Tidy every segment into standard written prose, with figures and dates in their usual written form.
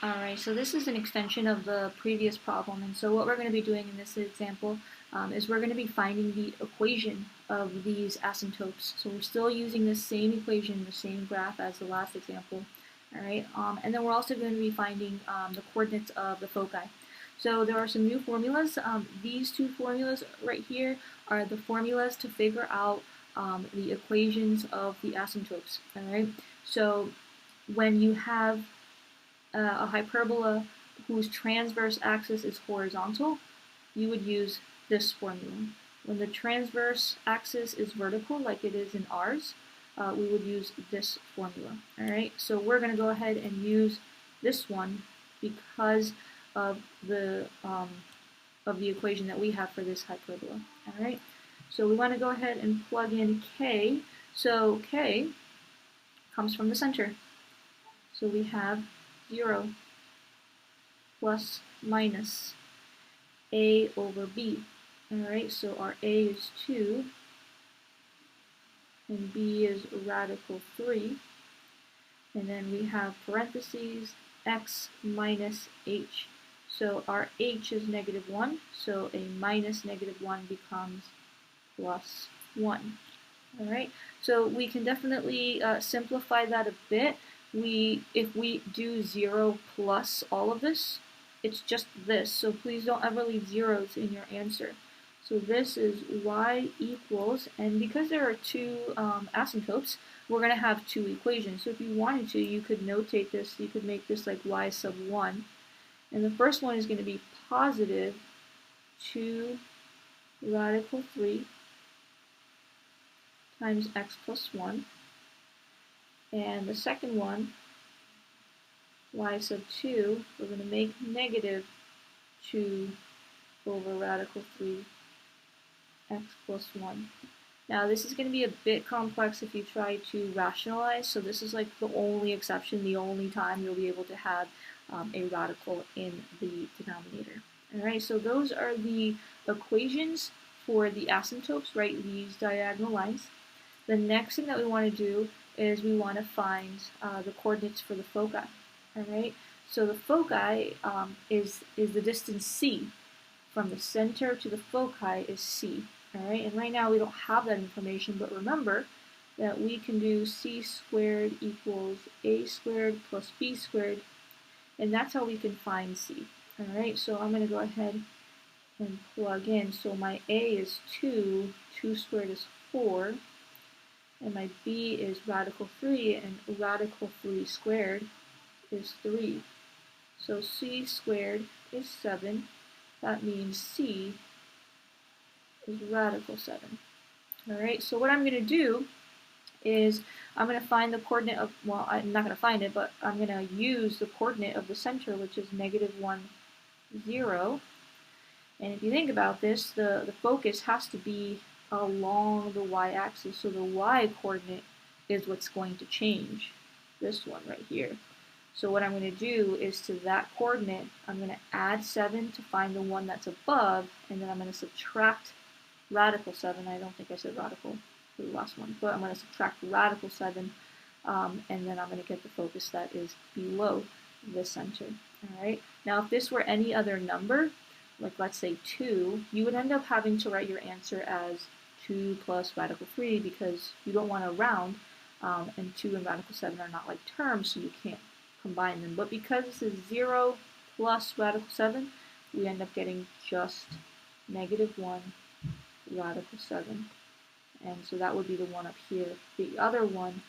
Alright, so this is an extension of the previous problem, and so what we're going to be doing in this example is we're going to be finding the equation of these asymptotes. So we're still using the same equation, the same graph as the last example. Alright, and then we're also going to be finding the coordinates of the foci. So there are some new formulas. These two formulas right here are the formulas to figure out the equations of the asymptotes. Alright, so when you have a hyperbola whose transverse axis is horizontal, you would use this formula. When the transverse axis is vertical, like it is in ours, we would use this formula. All right, so we're going to go ahead and use this one because of the equation that we have for this hyperbola. All right, so we want to go ahead and plug in k. So k comes from the center. So we have 0 plus minus a over b. Alright, so our a is 2 and b is radical 3. And then we have parentheses x minus h. So our h is negative 1, so a minus negative 1 becomes plus 1. Alright, so we can definitely simplify that a bit. If we do 0 plus all of this, it's just this. So please don't ever leave zeros in your answer. So this is y equals, and because there are two asymptotes, we're going to have two equations. So if you wanted to, you could notate this. You could make this like y sub 1. And the first one is going to be positive 2 radical 3 times x plus 1. And the second one, y sub 2, we're going to make negative 2 over radical 3 x plus 1. Now this is going to be a bit complex if you try to rationalize, so this is like the only exception, the only time you'll be able to have a radical in the denominator. Alright, so those are the equations for the asymptotes, right, these diagonal lines. The next thing that we want to do is we want to find the coordinates for the foci. Alright, so the foci is the distance c. From the center to the foci is c. Alright, and right now we don't have that information, but remember that we can do c squared equals a squared plus b squared, and that's how we can find c. Alright, so I'm going to go ahead and plug in. So my a is 2, 2 squared is 4, and my b is radical 3, and radical 3 squared is 3. So c squared is 7. That means c is radical 7. Alright, so what I'm going to do is I'm going to find the coordinate of, well, I'm not going to find it, but I'm going to use the coordinate of the center, which is negative 1, 0. And if you think about this, the focus has to be along the y-axis, so the y-coordinate is what's going to change, this one right here. So what I'm going to do is to that coordinate, I'm going to add 7 to find the one that's above, and then I'm going to subtract radical 7. I don't think I said radical for the last one, but I'm going to subtract radical 7, and then I'm going to get the focus that is below the center. Alright, now if this were any other number, like let's say 2, you would end up having to write your answer as 2 plus radical 3 because you don't want to round, and 2 and radical 7 are not like terms, so you can't combine them. But because this is 0 plus radical 7, we end up getting just negative 1 radical 7. And so that would be the one up here. The other one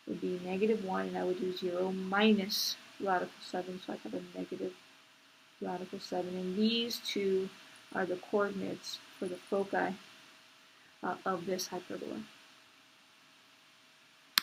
would be negative 1, and I would do 0 minus radical 7, so I have a negative radical 7. And these two are the coordinates for the foci of this hyperbola.